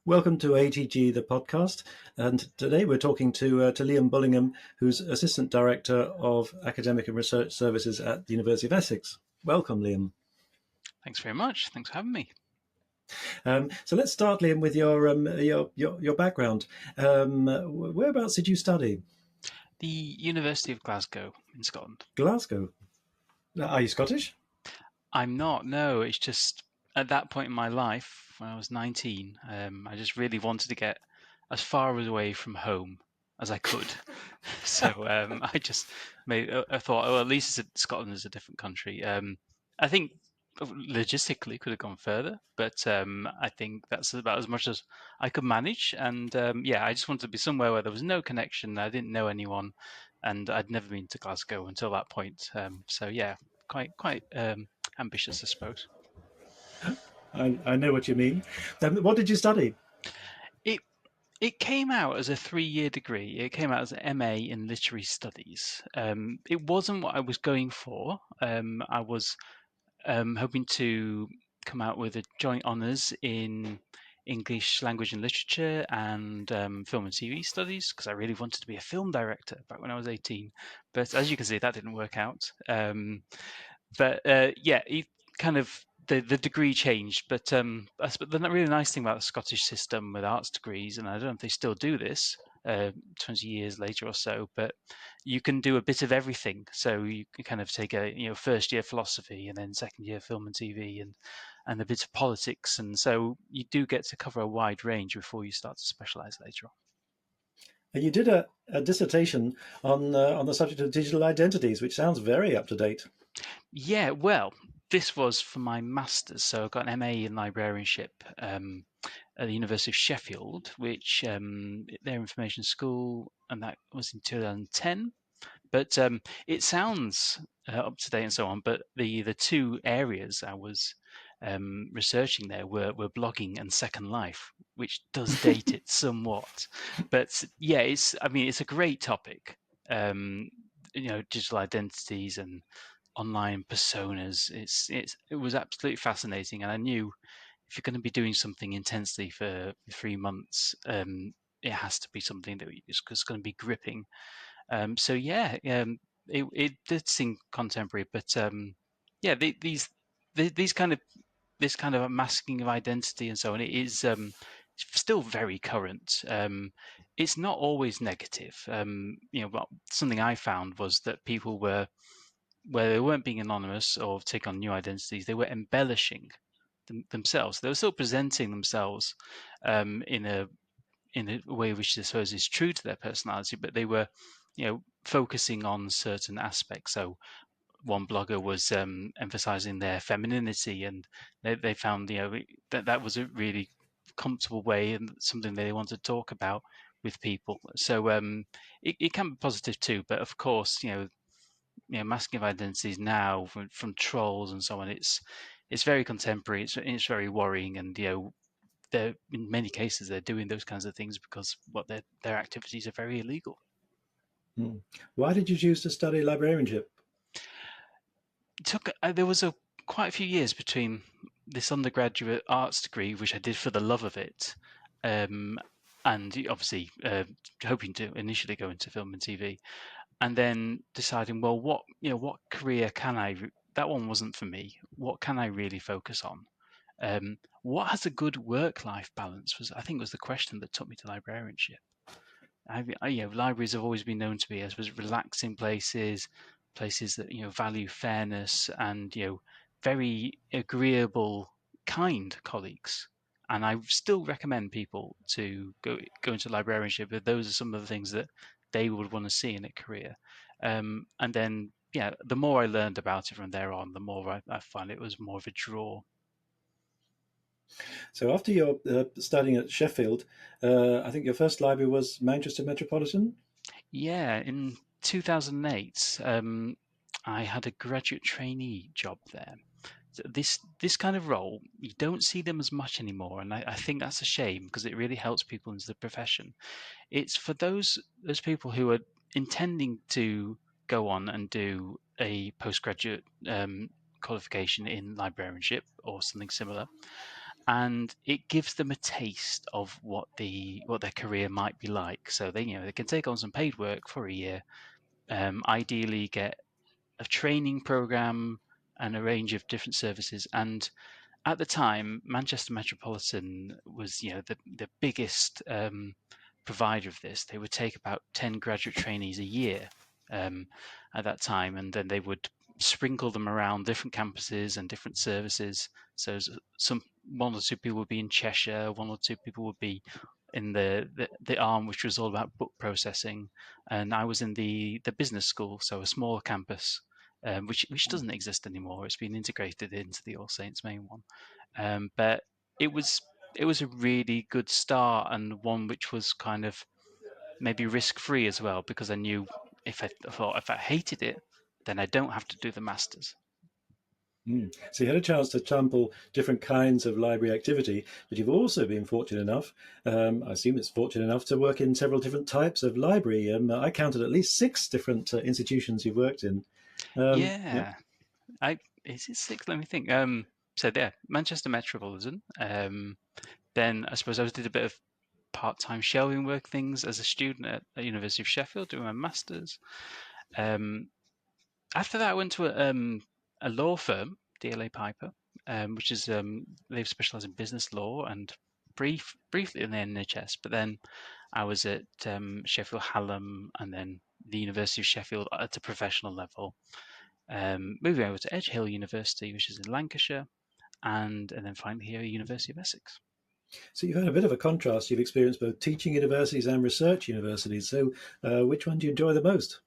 Welcome to ATG, the podcast. And today we're talking to Liam Bullingham, who's Assistant Director of Academic and Research Services at the University of Essex. Welcome, Liam. Thanks very much. Thanks for having me. So let's start, Liam, with your background. Whereabouts did you study? The University of Glasgow in Scotland. Glasgow. Are you Scottish? I'm not, no. It's just at that point in my life, when I was 19, I just really wanted to get as far away from home as I could. So I just I thought, oh, at least Scotland is a different country. I think logistically could have gone further, but I think that's about as much as I could manage. And I just wanted to be somewhere where there was no connection. I didn't know anyone, and I'd never been to Glasgow until that point. Quite ambitious, I suppose. I know what you mean. What did you study? It came out as a 3-year degree. It came out as an MA in Literary Studies. It wasn't what I was going for. I was hoping to come out with a joint honours in English language and literature and film and TV studies, because I really wanted to be a film director back when I was 18. But as you can see, that didn't work out. It kind of the degree changed. But the really nice thing about the Scottish system with arts degrees, and I don't know if they still do this 20 years later or so, but you can do a bit of everything. So you can kind of take a first year philosophy and then second year film and TV and a bit of politics, and so you do get to cover a wide range before you start to specialise later on. And you did a dissertation on the subject of digital identities, which sounds very up to date. Yeah, well, this was for my master's, so I got an MA in librarianship at the University of Sheffield, which their information school, and that was in 2010. But it sounds up to date and so on. But the two areas I was researching there were blogging and Second Life, which does date it somewhat. But yeah, it's a great topic. Digital identities and online personas. It was absolutely fascinating, and I knew if you're going to be doing something intensely for 3 months, it has to be something that is going to be gripping. It did seem contemporary, but these kind of this kind of masking of identity and so on, it is still very current. It's not always negative. But something I found was that people were, where they weren't being anonymous or taking on new identities, they were embellishing themselves. They were still presenting themselves in a way which I suppose is true to their personality, but they were, focusing on certain aspects. So one blogger was emphasizing their femininity, and they found that was a really comfortable way and something they want to talk about with people. So it can be positive too, but of course, masking of identities now from trolls and so on, it's very contemporary. It's very worrying, and they're, in many cases, they're doing those kinds of things because their activities are very illegal. Why did you choose to study librarianship? There was quite a few years between this undergraduate arts degree, which I did for the love of it, and obviously hoping to initially go into film and TV, and then deciding, well, what career can I? That one wasn't for me. What can I really focus on? What has a good work-life balance? I think was the question that took me to librarianship. Libraries have always been known to be, I suppose, relaxing places that value fairness and very agreeable, kind colleagues. And I still recommend people to go into librarianship if those are some of the things that they would want to see in a career. And then, the more I learned about it from there on, the more I found it was more of a draw. So after your studying at Sheffield, I think your first library was Manchester Metropolitan? Yeah, in 2008, I had a graduate trainee job there. So this kind of role, you don't see them as much anymore, and I think that's a shame because it really helps people into the profession. It's for those people who are intending to go on and do a postgraduate qualification in librarianship or something similar, and it gives them a taste of what their career might be like. So they can take on some paid work for a year, ideally get a training program and a range of different services. And at the time, Manchester Metropolitan was the biggest provider of this. They would take about 10 graduate trainees a year at that time, and then they would sprinkle them around different campuses and different services. So one or two people would be in Cheshire, one or two people would be in the arm which was all about book processing, and I was in the business school, so a smaller campus, which doesn't exist anymore. It's been integrated into the All Saints main one, but it was a really good start, and one which was kind of maybe risk-free as well, because I knew if I hated it, then I don't have to do the masters. So you had a chance to sample different kinds of library activity, but you've also been fortunate enough, I assume it's fortunate enough, to work in several different types of library. I counted at least 6 different institutions you've worked in. Yeah, is it 6? Let me think. So yeah, Manchester Metropolitan. Then I suppose I did a bit of part-time shelving work things as a student at the University of Sheffield doing my masters. After that, I went to a law firm, DLA Piper, which is they specialise in business law and briefly in the NHS. But then I was at Sheffield Hallam and then the University of Sheffield at a professional level. Moving over to Edge Hill University, which is in Lancashire, and then finally here at University of Essex. So you've had a bit of a contrast. You've experienced both teaching universities and research universities. So which one do you enjoy the most?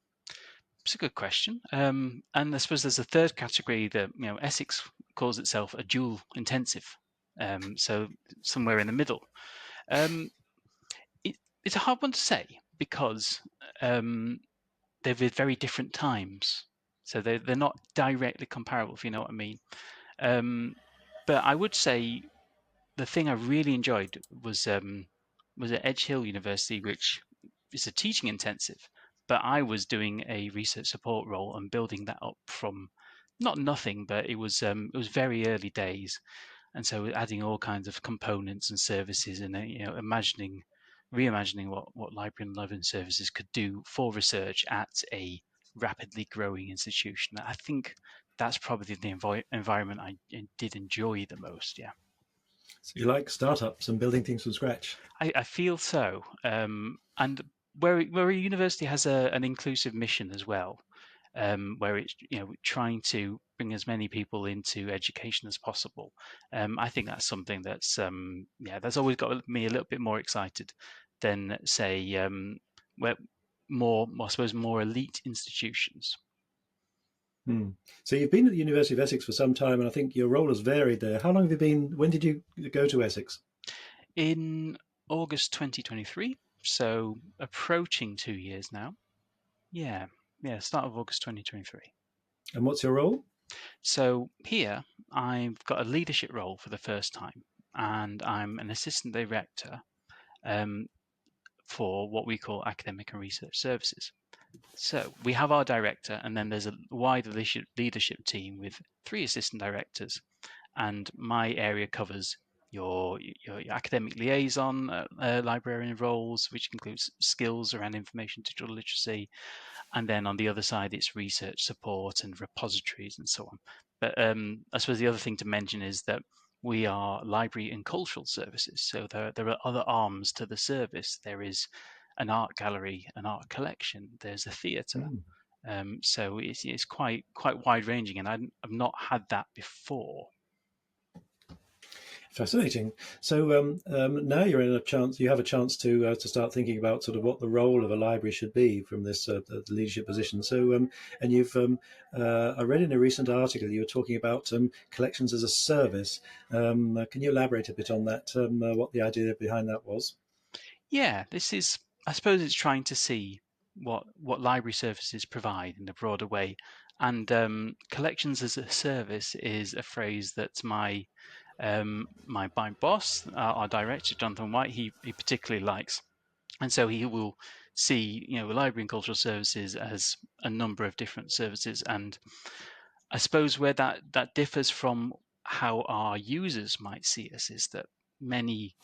It's a good question. And I suppose there's a third category that, Essex calls itself a dual intensive. So somewhere in the middle. It's a hard one to say because they're with very different times. So they're not directly comparable, if you know what I mean. But I would say the thing I really enjoyed was at Edge Hill University, which is a teaching intensive, but I was doing a research support role and building that up from not nothing, but it was very early days, and so adding all kinds of components and services, and reimagining what library and librarian services could do for research at a rapidly growing institution. I think that's probably the environment I did enjoy the most. Yeah. So you like startups and building things from scratch? I feel so, and where a university has an inclusive mission as well, where it's trying to bring as many people into education as possible. I think that's something that's always got me a little bit more excited than say where I suppose more elite institutions. So you've been at the University of Essex for some time, and I think your role has varied there. How long have you been? When did you go to Essex? In August 2023, so approaching 2 years now. Yeah, start of August 2023. And what's your role? So here I've got a leadership role for the first time, and I'm an assistant director for what we call academic and research services. So we have our director, and then there's a wider leadership team with 3 assistant directors, and my area covers your academic liaison librarian roles, which includes skills around information digital literacy, and then on the other side it's research support and repositories and so on. But I suppose the other thing to mention is that we are library and cultural services, so there are other arms to the service. There is an art gallery, an art collection, there's a theatre. So it's quite wide ranging, and I've not had that before. Fascinating. So now you're in you have a chance to start thinking about sort of what the role of a library should be from this leadership position. So and you've I read in a recent article you were talking about collections as a service. Can you elaborate a bit on that? What the idea behind that was? Yeah, I suppose it's trying to see what library services provide in a broader way, and collections as a service is a phrase that my boss, our director Jonathan White, he particularly likes, and so he will see library and cultural services as a number of different services. And I suppose where that differs from how our users might see us is that many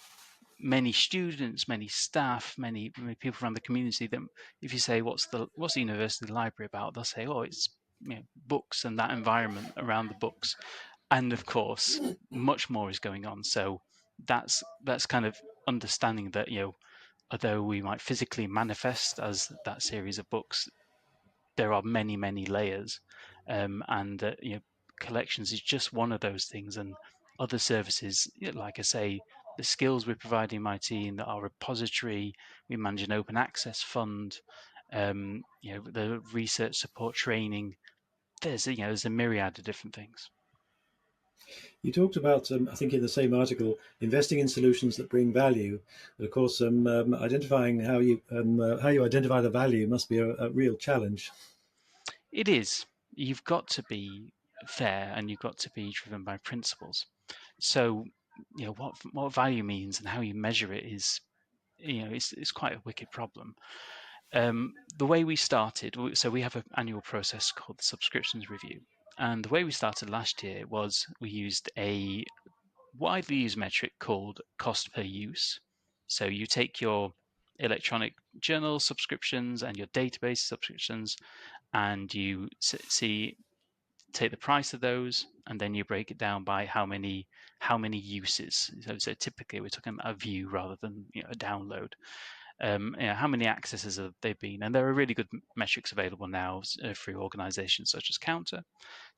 students, many staff, many people from the community, that if you say what's the university library about, they'll say, oh, it's books and that environment around the books. And of course, much more is going on. So that's kind of understanding that, although we might physically manifest as that series of books, there are many layers, and collections is just one of those things. And other services, like I say, the skills we're providing my team, our repository, we manage an open access fund, the research support training. There's a myriad of different things. You talked about, I think in the same article, investing in solutions that bring value. But of course, identifying how you identify the value must be a real challenge. It is. You've got to be fair, and you've got to be driven by principles. So, what value means and how you measure it is, it's quite a wicked problem. The way we started, so we have an annual process called the subscriptions review, and the way we started last year was we used a widely used metric called cost per use. So you take your electronic journal subscriptions and your database subscriptions, and you take the price of those, and then you break it down by how many uses. So typically we're talking about a view rather than a download. How many accesses have they been? And there are really good metrics available now through organizations such as Counter.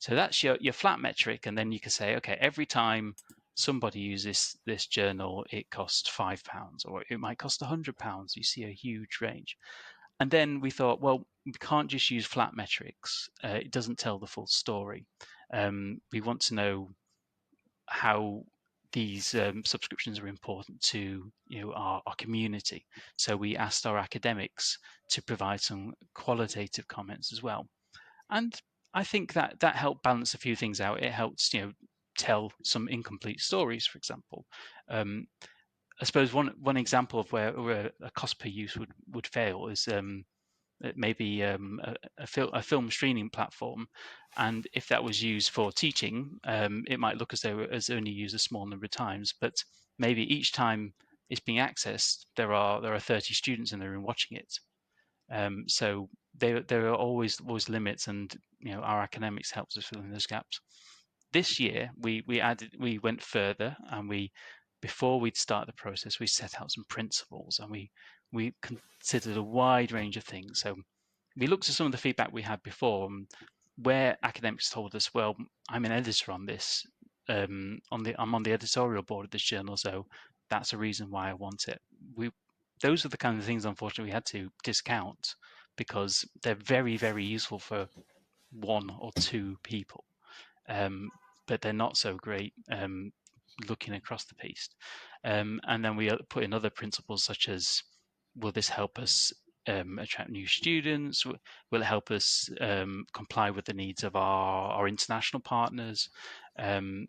So that's your flat metric, and then you can say, okay, every time somebody uses this journal, it costs £5, or it might cost £100. You see a huge range. And then we thought, well, we can't just use flat metrics. It doesn't tell the full story. We want to know how these subscriptions are important to our community. So we asked our academics to provide some qualitative comments as well. And I think that helped balance a few things out. It helped tell some incomplete stories, for example. I suppose one example of where a cost per use would fail is maybe a film streaming platform, and if that was used for teaching, it might look as though it's only used a small number of times, but maybe each time it's being accessed, there are 30 students in the room watching it. So there are always limits, and our academics helps us fill in those gaps. This year we went further, and before we'd start the process, we set out some principles, and we considered a wide range of things. So we looked at some of the feedback we had before, where academics told us, well, I'm an editor on this, I'm on the editorial board of this journal, so that's a reason why I want it. Those are the kind of things, unfortunately, we had to discount because they're very useful for one or two people, but they're not so great looking across the piece. And then we put in other principles such as, will this help us attract new students? Will it help us comply with the needs of our international partners, and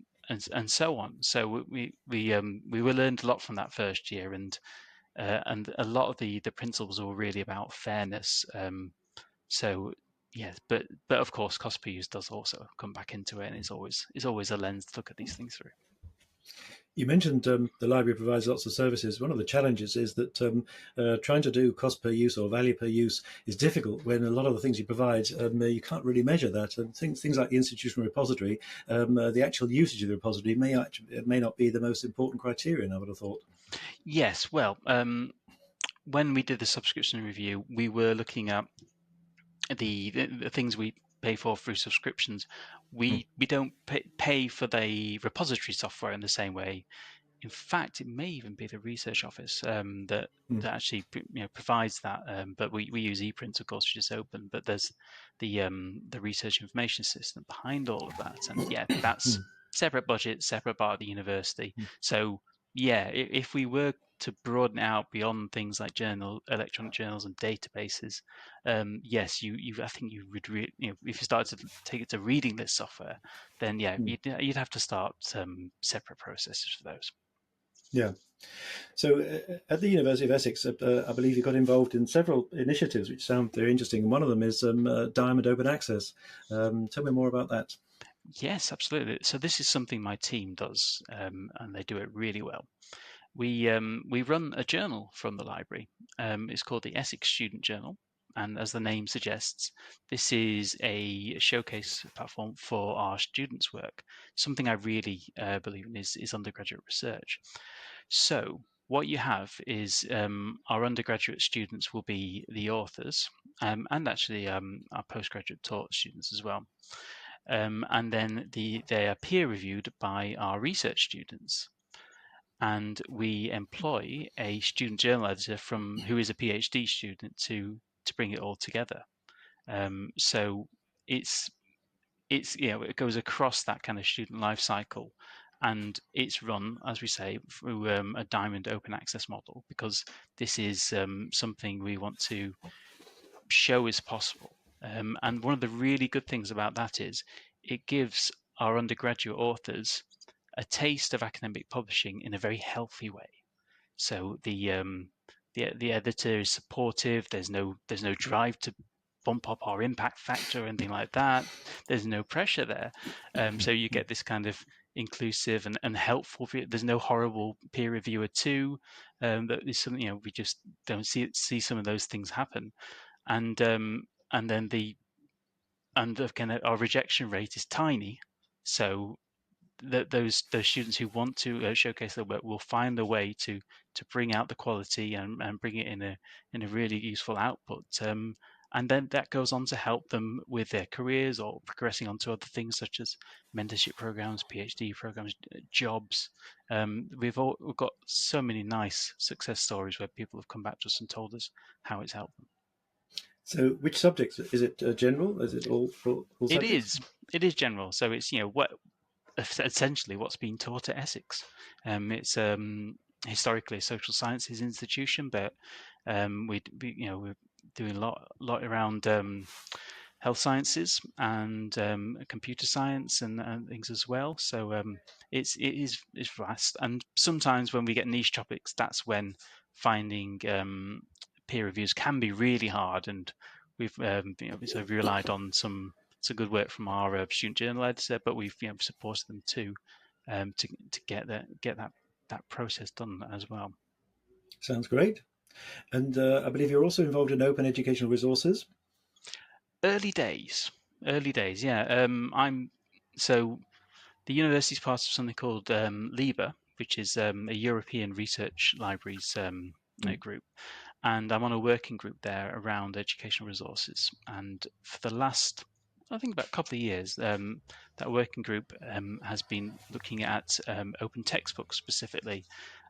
so on? So we learned a lot from that first year, and a lot of the principles were really about fairness. So yes, but of course, cost per use does also come back into it, and it's always a lens to look at these things through. You mentioned the library provides lots of services. One of the challenges is that trying to do cost per use or value per use is difficult when a lot of the things you provide, you can't really measure that. And things like the institutional repository, the actual usage of the repository may not be the most important criterion, I would have thought. Yes, well, when we did the subscription review, we were looking at the things we pay for through subscriptions. We don't pay for the repository software in the same way. In fact, it may even be the research office that actually provides that. But we use ePrint, of course, which is open. But there's the research information system behind all of that, and yeah, that's separate budget, separate part of the university. So yeah, if we were to broaden it out beyond things like electronic journals and databases, yes, I think you would if you started to take it to reading list software, then yeah, you'd have to start separate processes for those. Yeah. So at the University of Essex, I believe you got involved in several initiatives which sound very interesting. And one of them is Diamond Open Access. Tell me more about that. Yes, absolutely. So this is something my team does, and they do it really well. We run a journal from the library. It's called the Essex Student Journal, and as the name suggests, this is a showcase platform for our students' work. Something I really believe in is undergraduate research. So what you have is our undergraduate students will be the authors, and actually our postgraduate taught students as well. And then they are peer reviewed by our research students. And we employ a student journal editor who is a PhD student to bring it all together. So it's it goes across that kind of student life cycle, and it's run, as we say, through a diamond open access model, because this is something we want to show is possible. And one of the really good things about that is it gives our undergraduate authors a taste of academic publishing in a very healthy way. So the editor is supportive. There's no drive to bump up our impact factor or anything like that. There's no pressure there. So you get this kind of inclusive and helpful. There's no horrible peer reviewer too. That is something we just don't see some of those things happen. And then kind of our rejection rate is tiny. So those students who want to showcase their work will find a way to bring out the quality and bring it in a really useful output. And then that goes on to help them with their careers or progressing onto other things such as mentorship programs, PhD programs, jobs. We've got so many nice success stories where people have come back to us and told us how it's helped them. So, which subjects is it? General? Is it all It subjects? is general, so it's what essentially what's being taught at Essex. It's historically a social sciences institution, but we're doing a lot around health sciences and computer science and things as well. So it's vast, and sometimes when we get niche topics, that's when finding peer reviews can be really hard. And we've so relied on some good work from our student journal editor, but we've supported them too to get that process done as well. Sounds great. And I believe you're also involved in open educational resources. Early days, yeah. I'm so the university is part of something called LIBA, which is a European Research Libraries group, and I'm on a working group there around educational resources. And for the last, I think, about a couple of years, that working group has been looking at open textbooks specifically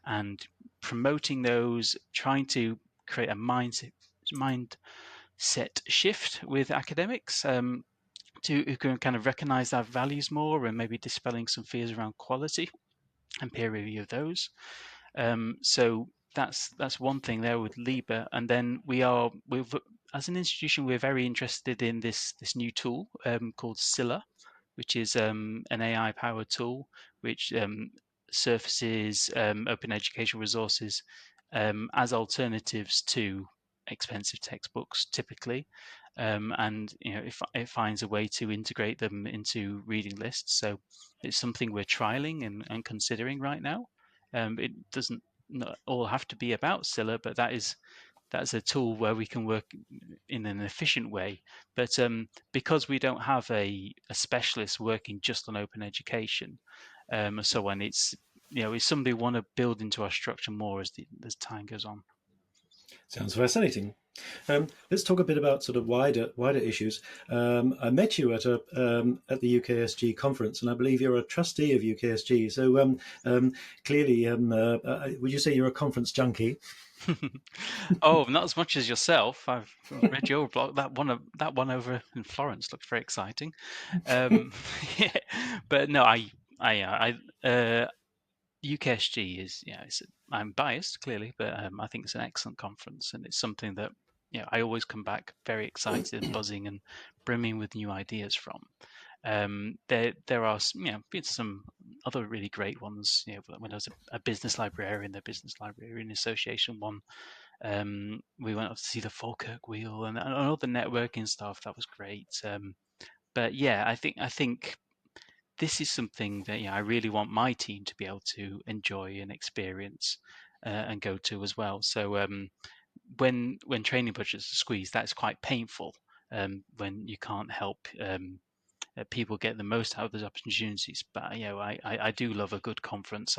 and promoting those, trying to create a mindset shift with academics who can kind of recognize our values more, and maybe dispelling some fears around quality and peer review of those. So that's one thing there with LIBA. And then as an institution, we're very interested in this new tool called Scylla, which is an AI powered tool which surfaces open educational resources as alternatives to expensive textbooks typically. And it finds a way to integrate them into reading lists. So it's something we're trialing and considering right now. It doesn't not all have to be about Scylla, but that's a tool where we can work in an efficient way. But because we don't have a specialist working just on open education, so when it's something we want to build into our structure more as time goes on. Sounds fascinating. Let's talk a bit about sort of wider issues. I met you at at the UKSG conference, and I believe you're a trustee of UKSG. So clearly, would you say you're a conference junkie? Oh, not as much as yourself. I've read your blog. That one over in Florence looked very exciting. Yeah, but no, UKSG is I'm biased clearly, but I think it's an excellent conference, and it's something that I always come back very excited and buzzing and brimming with new ideas from. There are been some other really great ones. When I was a business librarian, the Business Librarian Association one. We went up to see the Falkirk Wheel and all the networking stuff. That was great. But yeah, I think this is something that I really want my team to be able to enjoy and experience and go to as well. So when training budgets are squeezed, that's quite painful. When you can't help people get the most out of those opportunities. But I do love a good conference.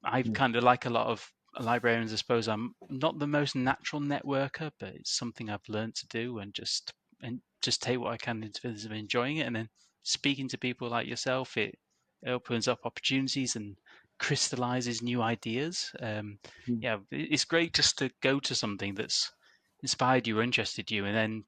I Mm. kind of like a lot of librarians. I suppose I'm not the most natural networker, but it's something I've learned to do, and just take what I can in terms of enjoying it, and then speaking to people like yourself. It opens up opportunities and crystallizes new ideas. Mm. Yeah, it's great just to go to something that's inspired you or interested you, and then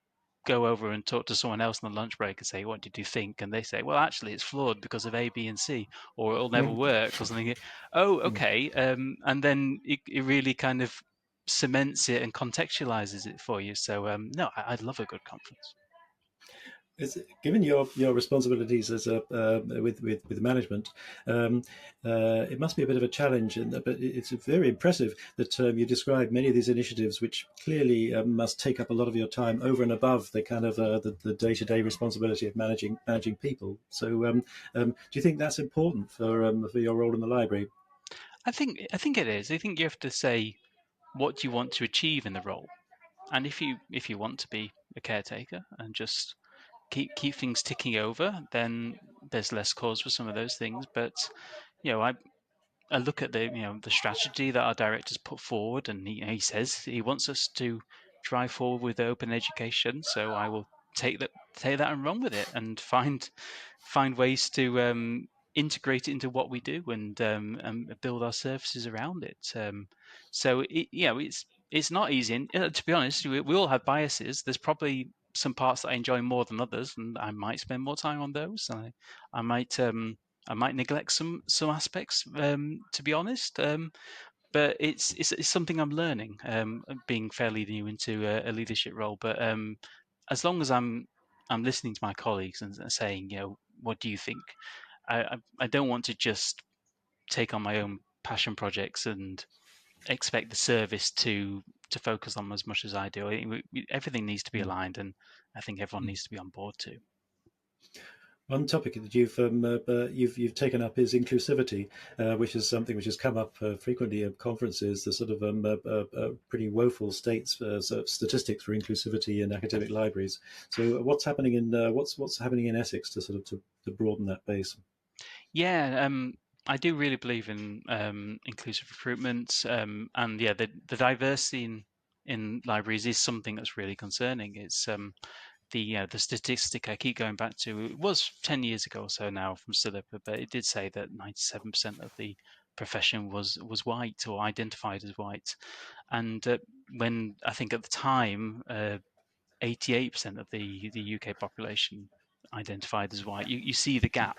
go over and talk to someone else on the lunch break and say, "What did you think?" And they say, "Well, actually, it's flawed because of A, B, and C, or it'll never work," or something. Oh, Mm. okay. And then it really kind of cements it and contextualizes it for you. So no, I'd love a good conference. Given your responsibilities as a with management, um, it must be a bit of a challenge. But it's very impressive that you describe many of these initiatives, which clearly must take up a lot of your time over and above the kind of the day-to-day responsibility of managing people. So, do you think that's important for your role in the library? I think it is. I think you have to say what do you want to achieve in the role, and if you want to be a caretaker and just keep things ticking over, then there's less cause for some of those things. But I look at the strategy that our directors put forward, and he says he wants us to drive forward with open education. So I will take that and run with it, and find ways to integrate it into what we do, and build our services around it. So it's not easy. And to be honest, we all have biases. There's probably some parts that I enjoy more than others, and I might spend more time on those. I might I might neglect some aspects, to be honest. But it's something I'm learning, being fairly new into a leadership role. But as long as I'm listening to my colleagues and saying, what do you think? I don't want to just take on my own passion projects and expect the service to focus on as much as I do. Everything needs to be Mm. aligned, and I think everyone Mm. needs to be on board too. One topic that you've taken up is inclusivity, which is something which has come up frequently at conferences. The sort of pretty woeful sort of statistics for inclusivity in academic libraries. So, what's happening in Essex to sort of to broaden that base? Yeah, I do really believe in inclusive recruitment, and yeah, the diversity in libraries is something that's really concerning. It's the statistic I keep going back to. It was 10 years ago or so now from Silipper, but it did say that 97% of the profession was white or identified as white, and when I think at the time 88% of the UK population identified as white, you see the gap,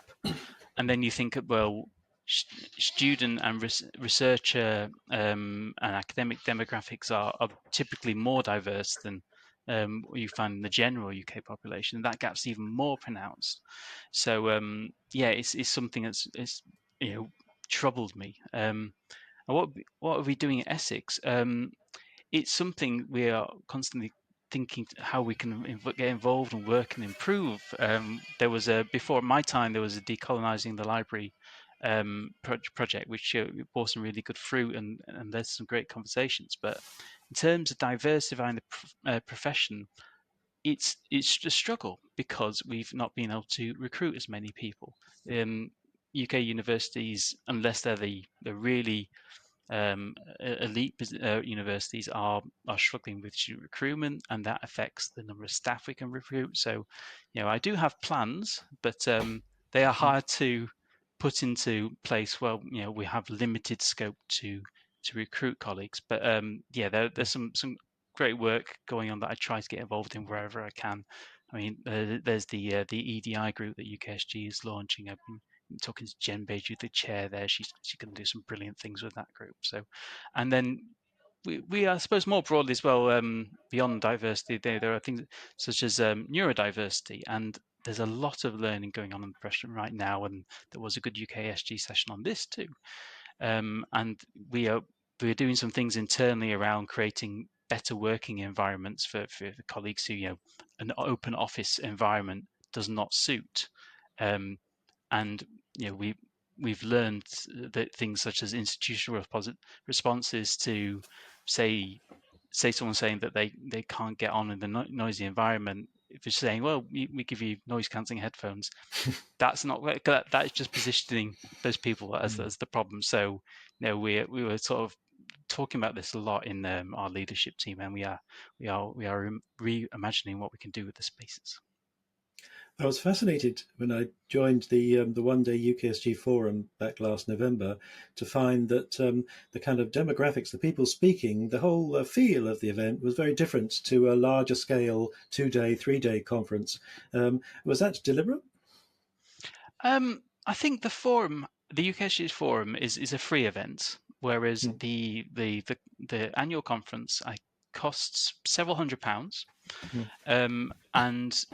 and then you think, well, student and researcher and academic demographics are typically more diverse than what you find in the general UK population. That gap's even more pronounced. So yeah, it's something it's troubled me. And what are we doing at Essex? It's something we are constantly thinking how we can get involved and work and improve. There was before my time, there was a decolonising the library project, which bore some really good fruit, and there's some great conversations. But in terms of diversifying the profession, it's a struggle because we've not been able to recruit as many people. UK universities, unless they're the really elite universities are struggling with student recruitment, and that affects the number of staff we can recruit. So, I do have plans, but they are hard to put into place. Well, we have limited scope to recruit colleagues, but yeah, there's some great work going on that I try to get involved in wherever I can. I mean, there's the EDI group that UKSG is launching. I've been talking to Jen Beju, the chair there. She's going to do some brilliant things with that group. So, and then we I suppose more broadly as well, beyond diversity, there are things such as neurodiversity, and there's a lot of learning going on in the profession right now, and there was a good UKSG session on this too. And we are doing some things internally around creating better working environments for the colleagues who an open office environment does not suit. Um, and we've learned that things such as institutional responses to say someone saying that they can't get on in the noisy environment. If you're saying, well, we give you noise cancelling headphones, that's not that is just positioning those people as the problem. So we were sort of talking about this a lot in our leadership team, and we are reimagining what we can do with the spaces. I was fascinated when I joined the one-day UKSG forum back last November to find that the kind of demographics, the people speaking, the whole feel of the event was very different to a larger scale 2-day, 3-day conference. Was that deliberate? I think the forum, the UKSG forum, is a free event, whereas Mm. the annual conference costs several £100, Mm. and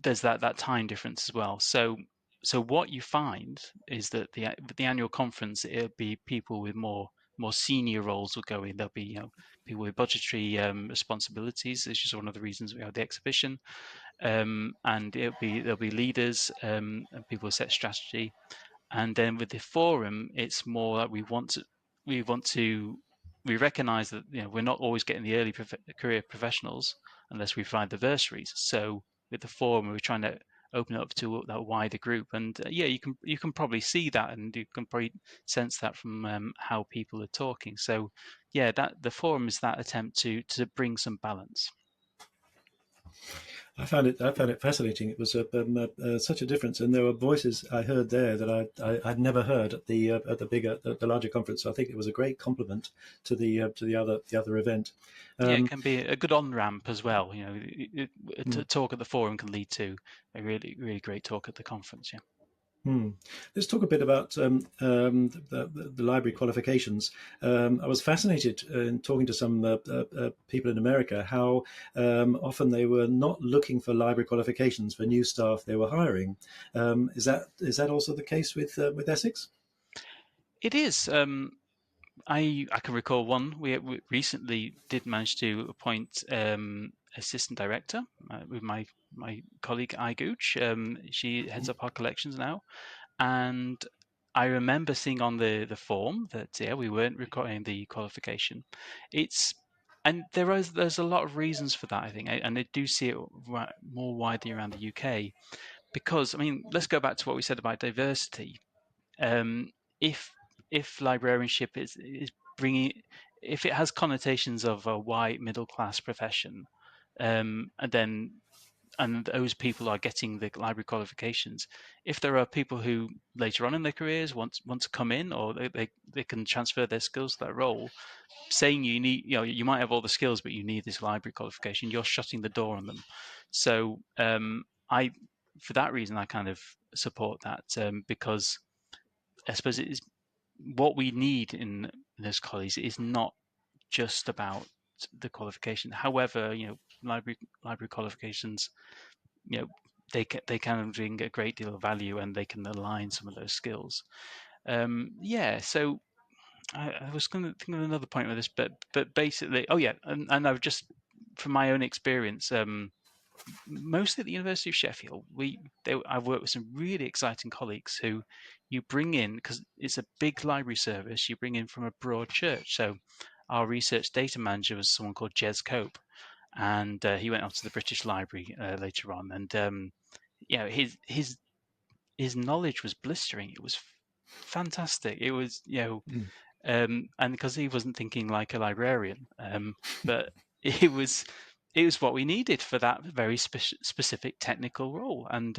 there's that time difference as well. So what you find is that the annual conference, it'll be people with more senior roles will go in. There'll be people with budgetary responsibilities. This is one of the reasons we have the exhibition, and there'll be leaders and people who set strategy. And then with the forum, it's more that we recognise that we're not always getting the early career professionals unless we find the bursaries. So with the forum, we're trying to open it up to that wider group. And you can probably see that, and you can probably sense that from how people are talking. So that the forum is that attempt to bring some balance. I found it fascinating. It was such a difference, and there were voices I heard there that I'd never heard at the larger conference. So I think it was a great compliment to the other event. Yeah, it Um, can be a good on ramp as well. mm, A talk at the forum can lead to a really great talk at the conference. Yeah. Let's talk a bit about the library qualifications. I was fascinated in talking to some people in America how often they were not looking for library qualifications for new staff they were hiring. Is that also the case with Essex? It is. I can recall one. We recently did manage to appoint assistant director with my colleague Igooch. She heads up our collections now, and I remember seeing on the form that we weren't requiring the qualification. It's and there's a lot of reasons for that, I think, and I do see it more widely around the UK because I mean let's go back to what we said about diversity. Um, if librarianship is bringing, if it has connotations of a white middle class profession, and those people are getting the library qualifications. If there are people who later on in their careers want to come in, or they can transfer their skills to that role, saying you might have all the skills, but you need this library qualification, you're shutting the door on them. So I, for that reason, I kind of support that because I suppose it is what we need in those colleges is not just about the qualification. However, library qualifications, you know, they can bring a great deal of value and they can align some of those skills. So I was going to think of another point with this, but basically, oh yeah, and I've just from my own experience, mostly at the University of Sheffield, I've worked with some really exciting colleagues who you bring in because it's a big library service. You bring in from a broad church. So our research data manager was someone called Jez Cope, and he went off to the British Library later on, and his knowledge was blistering. It was fantastic. It was Mm. and because he wasn't thinking like a librarian, but it was what we needed for that very specific technical role. And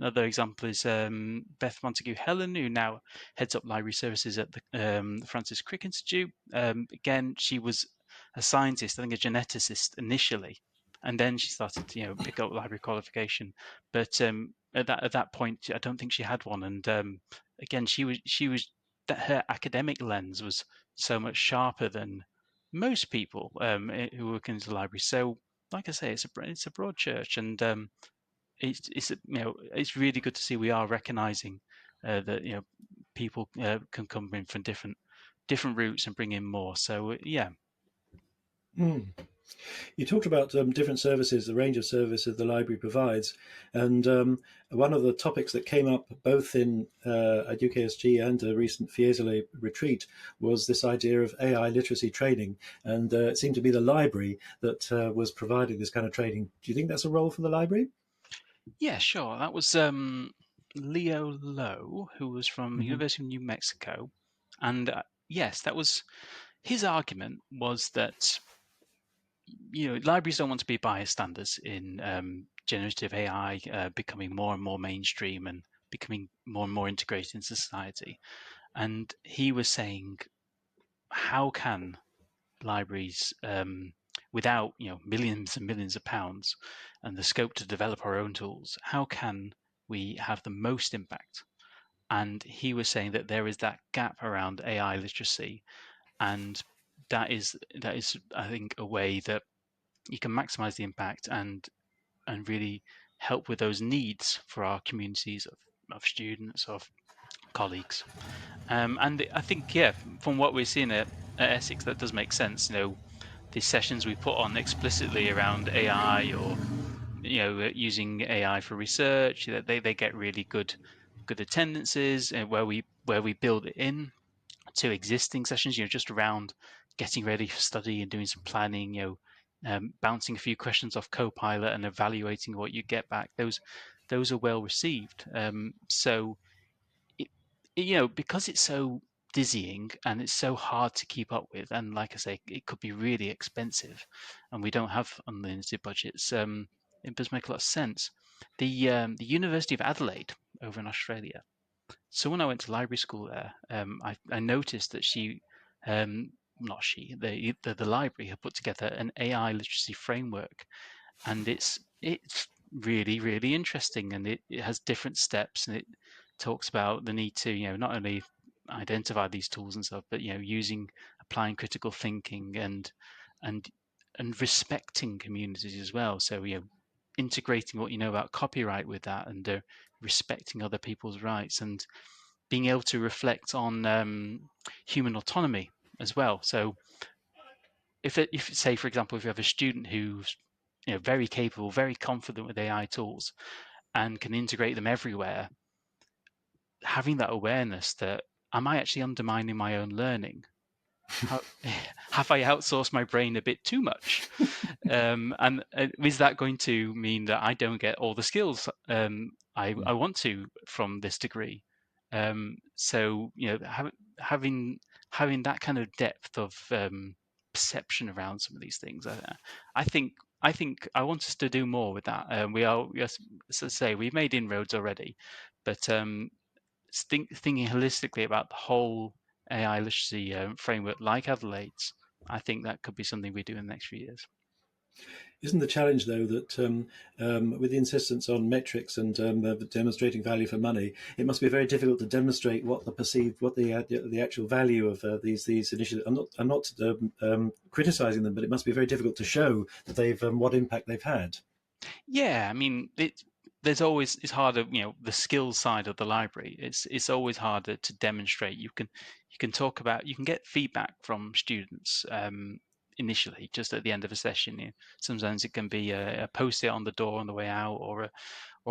another example is Beth Montague Helen, who now heads up library services at the Francis Crick Institute. Again, she was a scientist, I think a geneticist initially, and then she started to pick up library qualification. But at that point, I don't think she had one. And again, she was that her academic lens was so much sharper than most people who work into the library. So, like I say, it's a broad church, and it's really good to see we are recognising that people can come in from different routes and bring in more. So yeah. Mm. You talked about different services, the range of services the library provides, and one of the topics that came up both in at UKSG and a recent Fiesole retreat was this idea of AI literacy training, and it seemed to be the library that was providing this kind of training. Do you think that's a role for the library? Yeah, sure. That was Leo Lowe, who was from Hmm. University of New Mexico, and yes, that was his argument was that libraries don't want to be bystanders in generative AI becoming more and more mainstream and becoming more and more integrated into society. And he was saying, how can libraries, without millions and millions of pounds and the scope to develop our own tools, how can we have the most impact? And he was saying that there is that gap around AI literacy, and that is I think a way that you can maximize the impact and really help with those needs for our communities of students, of colleagues. And I think, yeah, from what we're seeing at Essex, that does make sense. The sessions we put on explicitly around AI, or using AI for research, that they get really good attendances, and where we build it in to existing sessions, just around getting ready for study and doing some planning, bouncing a few questions off Copilot and evaluating what you get back. Those are well received. So it, because it's so dizzying and it's so hard to keep up with, and like I say, it could be really expensive, and we don't have unlimited budgets. It does make a lot of sense. The University of Adelaide over in Australia, so when I went to library school there, I noticed that not she, the library had put together an AI literacy framework, and it's really really interesting, and it has different steps, and it talks about the need to not only identify these tools and stuff, but applying critical thinking and and respecting communities as well. So integrating what you know about copyright with that, and respecting other people's rights, and being able to reflect on human autonomy as well. So if say, for example, if you have a student who's very capable, very confident with AI tools, and can integrate them everywhere, having that awareness that, am I actually undermining my own learning? How have I outsourced my brain a bit too much? And is that going to mean that I don't get all the skills I want to from this degree? So having having that kind of depth of perception around some of these things, I think I want us to do more with that. We are, yes, as I say, we've made inroads already, but thinking holistically about the whole AI literacy framework like Adelaide's, I think that could be something we do in the next few years. Isn't the challenge, though, that with the insistence on metrics and demonstrating value for money, it must be very difficult to demonstrate what the actual value of these initiatives. I'm not criticizing them, but it must be very difficult to show that they've what impact they've had. Yeah, I mean, it's harder, the skills side of the library. It's always harder to demonstrate. You can get feedback from students initially, just at the end of a session. Sometimes it can be a post-it on the door on the way out, or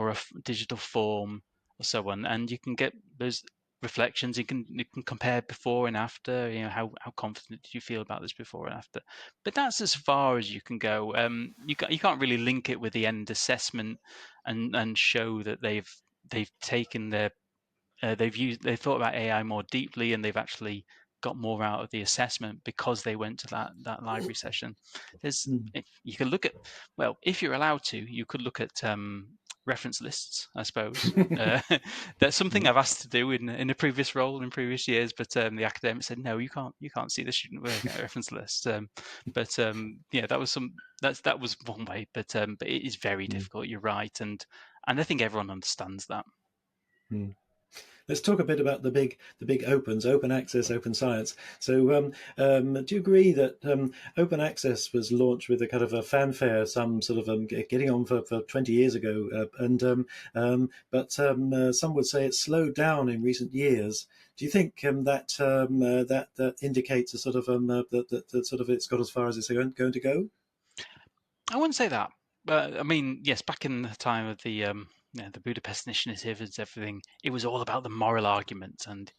a digital form, or so on, and you can get those reflections. You can compare before and after. How confident did you feel about this before and after? But that's as far as you can go. You can't really link it with the end assessment and show that they've taken their they've thought about AI more deeply, and they've actually got more out of the assessment because they went to that library session. Mm. If you can look at, well, if you're allowed to, you could look at reference lists, I suppose. That's something Mm. I've asked to do in a previous role in previous years, but the academic said no, you can't see the student work at a reference list. But yeah, that was one way, but it is very Mm. difficult. You're right, and I think everyone understands that. Mm. Let's talk a bit about the big opens, open access, open science. So, do you agree that open access was launched with a kind of a fanfare, some sort of getting on for 20 years ago, but some would say it's slowed down in recent years. Do you think that indicates a sort of that sort of it's got as far as it's going to go? I wouldn't say that. But I mean, yes, back in the time of the Budapest Initiative and everything, it was all about the moral argument, and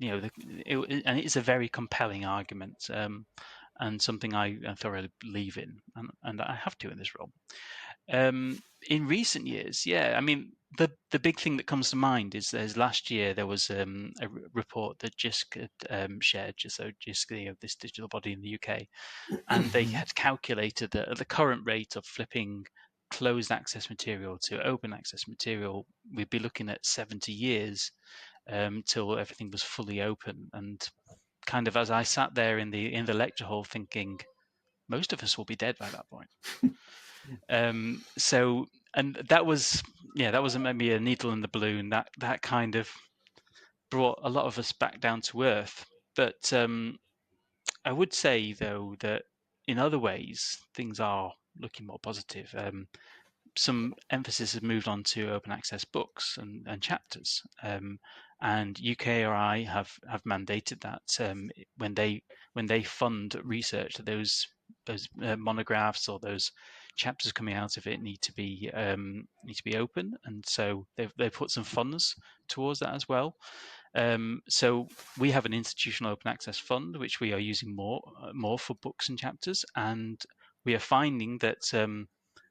and it's a very compelling argument, and something I thoroughly believe in, and I have to in this role. In recent years, yeah, I mean, the big thing that comes to mind is last year there was a report that JISC had shared, so JISC, this digital body in the UK, and they had calculated that at the current rate of flipping closed access material to open access material, we'd be looking at 70 years till everything was fully open. And kind of as I sat there in the lecture hall thinking, most of us will be dead by that point. So, and that was, that wasn't maybe a needle in the balloon. That kind of brought a lot of us back down to earth. But I would say though that in other ways things are looking more positive. Some emphasis has moved on to open access books and chapters, and UKRI have mandated that when they fund research, that those monographs or those chapters coming out of it need to be open, and so they've put some funds towards that as well. So we have an institutional open access fund which we are using more for books and chapters, and we are finding that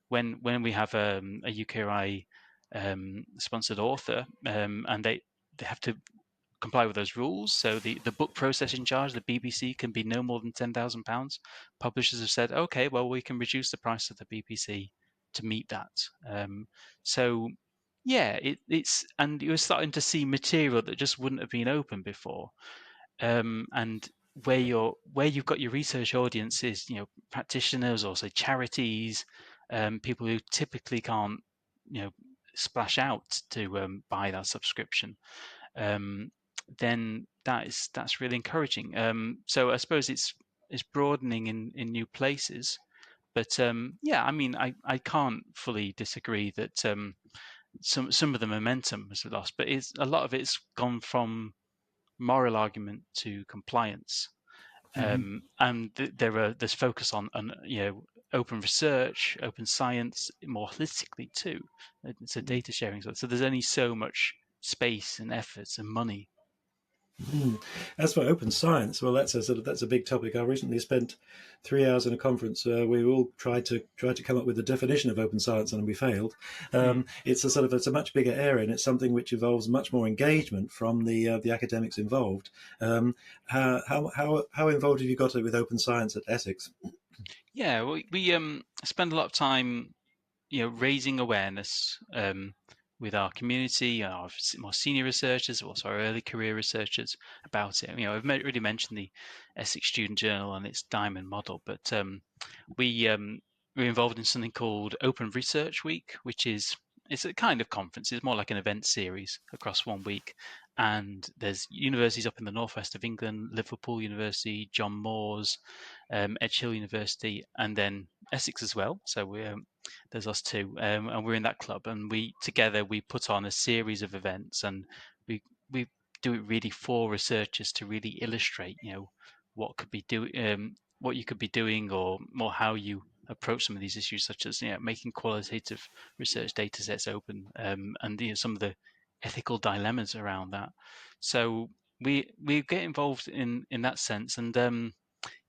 when we have a UKRI sponsored author, and they have to comply with those rules. So the book processing charge, the BBC, can be no more than £10,000. Publishers have said, okay, well, we can reduce the price of the BBC to meet that. So yeah, and you're starting to see material that just wouldn't have been open before, and where you've got your research audience is practitioners or say charities, people who typically can't splash out to buy that subscription, then that's really encouraging. So I suppose it's broadening in new places, but yeah, I mean I can't fully disagree that some of the momentum has lost, but a lot of it's gone from moral argument to compliance. And there's focus on open research, open science more holistically too. It's a data sharing, so there's only so much space and efforts and money. As for open science, well, that's a big topic. I recently spent 3 hours in a conference. We all tried to come up with a definition of open science, and we failed. It's a much bigger area, and it's something which involves much more engagement from the academics involved. How involved have you got with open science at Essex? Yeah, we spend a lot of time raising awareness with our community, our more senior researchers, also our early career researchers about it. I've already mentioned the Essex Student Journal and its Diamond model, but we're involved in something called Open Research Week, which it's a kind of conference. It's more like an event series across 1 week. And there's universities up in the northwest of England, Liverpool University, John Moores, Edge Hill University, and then Essex as well. So there's us two, and we're in that club. And we put on a series of events, and we do it really for researchers to really illustrate, what could be what you could be doing, or more how you approach some of these issues, such as making qualitative research data sets open, and some of the ethical dilemmas around that. So we get involved in that sense, and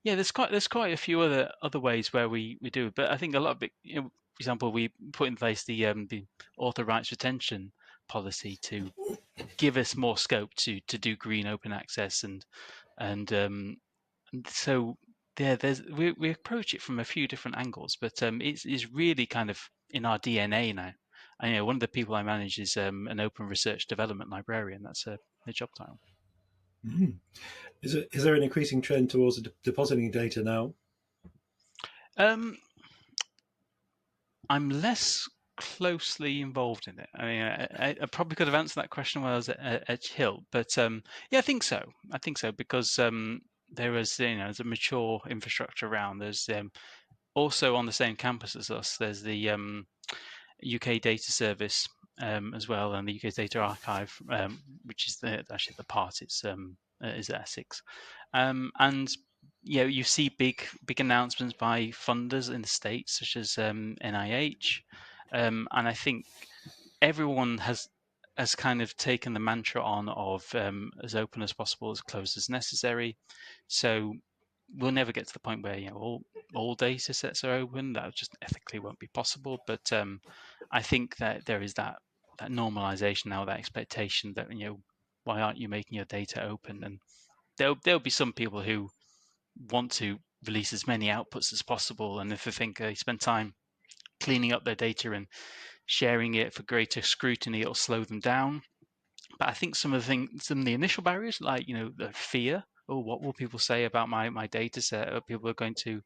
yeah, there's quite a few other ways where we do it, but I think a lot of it, for example, we put in place the author rights retention policy to give us more scope to do green open access, and so yeah, we approach it from a few different angles, but it's really kind of in our DNA now. And one of the people I manage is an open research development librarian. That's the job title. Mm. Is there an increasing trend towards depositing data now? Um, I'm less closely involved in it. I mean, I probably could have answered that question when I was at Edge Hill, but yeah, I think so. I think so because there is, there's a mature infrastructure around. There's also on the same campus as us. There's the UK Data Service as well, and the UK Data Archive, which is actually the part is at Essex, and you see big announcements by funders in the States, such as NIH, and I think everyone has kind of taken the mantra on of as open as possible, as closed as necessary. So we'll never get to the point where all data sets are open. That just ethically won't be possible. But I think that there is that normalization now, that expectation that why aren't you making your data open? And there'll be some people who want to release as many outputs as possible, and if they think they spend time cleaning up their data and sharing it for greater scrutiny, it'll slow them down. But I think some of the initial barriers, like the fear, oh, what will people say about my data set? Or people are going to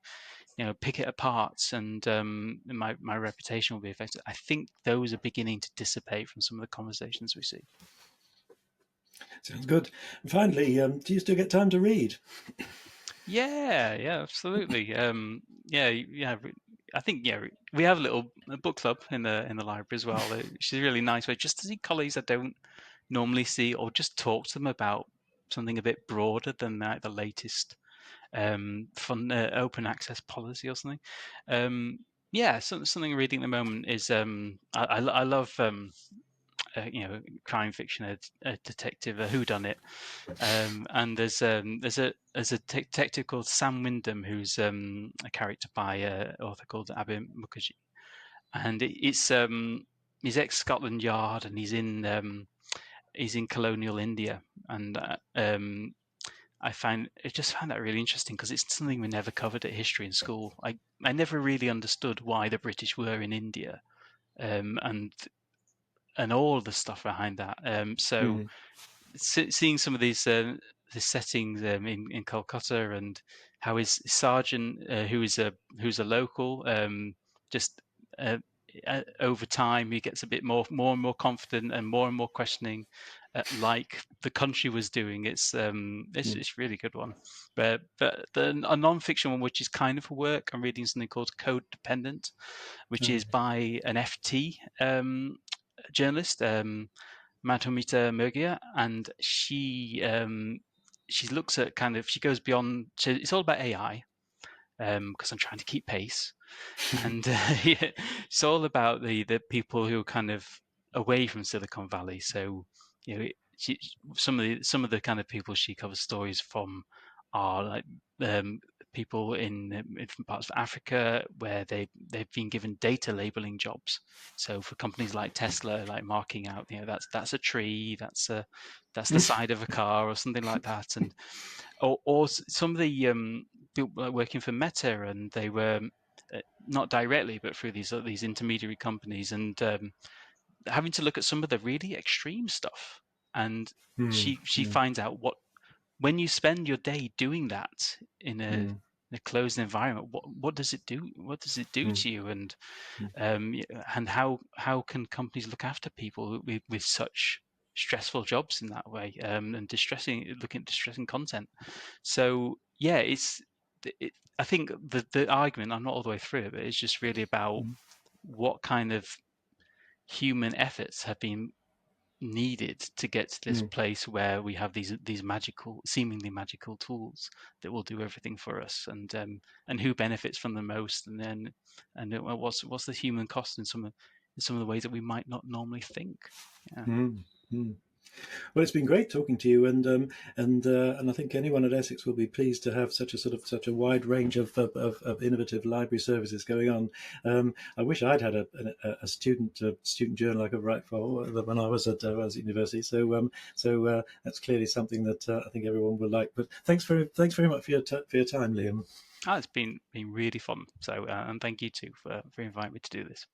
pick it apart, and my reputation will be affected. I think those are beginning to dissipate from some of the conversations we see. Sounds good. And finally, do you still get time to read? Yeah, absolutely. Yeah. I think we have a book club in the library as well, which is a really nice way just to see colleagues I don't normally see, or just talk to them about something a bit broader than the latest fun open access policy or something. Something I'm reading at the moment is I love crime fiction, a detective, a whodunit. And there's a detective called Sam Wyndham, who's a character by an author called Abir Mukherjee, and he's ex Scotland Yard, and he's in colonial India, and I just found that really interesting because it's something we never covered at history in school. I never really understood why the British were in India, and all the stuff behind that. So Mm. seeing some of these the settings in Kolkata, and how his sergeant, who's a local, just uh, over time he gets a bit more and more confident and more questioning, like the country was doing. It's Mm. it's a really good one. But a non-fiction one, which is kind of a work, I'm reading something called Code Dependent, which is by an FT journalist, Madhumita Murgia, and she looks at she goes beyond. So it's all about AI, because I'm trying to keep pace, and yeah, it's all about the people who are kind of away from Silicon Valley. So she, some of the kind of people she covers stories from are like people in different parts of Africa where they've been given data labeling jobs. So for companies like Tesla, like marking out, that's a tree, that's the side of a car or something like that, and or some of the people working for Meta, and they were not directly, but through these intermediary companies, and having to look at some of the really extreme stuff. And Mm. she Mm. finds out when you spend your day doing that in Mm. a closed environment, what does it do? What does it do Mm. to you? And Mm. and how can companies look after people with such stressful jobs in that way, and looking at distressing content? So yeah, I think the argument, I'm not all the way through it, but it's just really about Mm. what kind of human efforts have been needed to get to this Mm. place where we have these seemingly magical tools that will do everything for us, and who benefits from them most, what's the human cost in some of the ways that we might not normally think. Yeah. Mm. Mm. Well, it's been great talking to you, and I think anyone at Essex will be pleased to have such a wide range of innovative library services going on. I wish I'd had a student journal I could write for when I was at university. So that's clearly something that I think everyone will like. But thanks very much for for your time, Liam. It's been really fun. So and thank you too for inviting me to do this.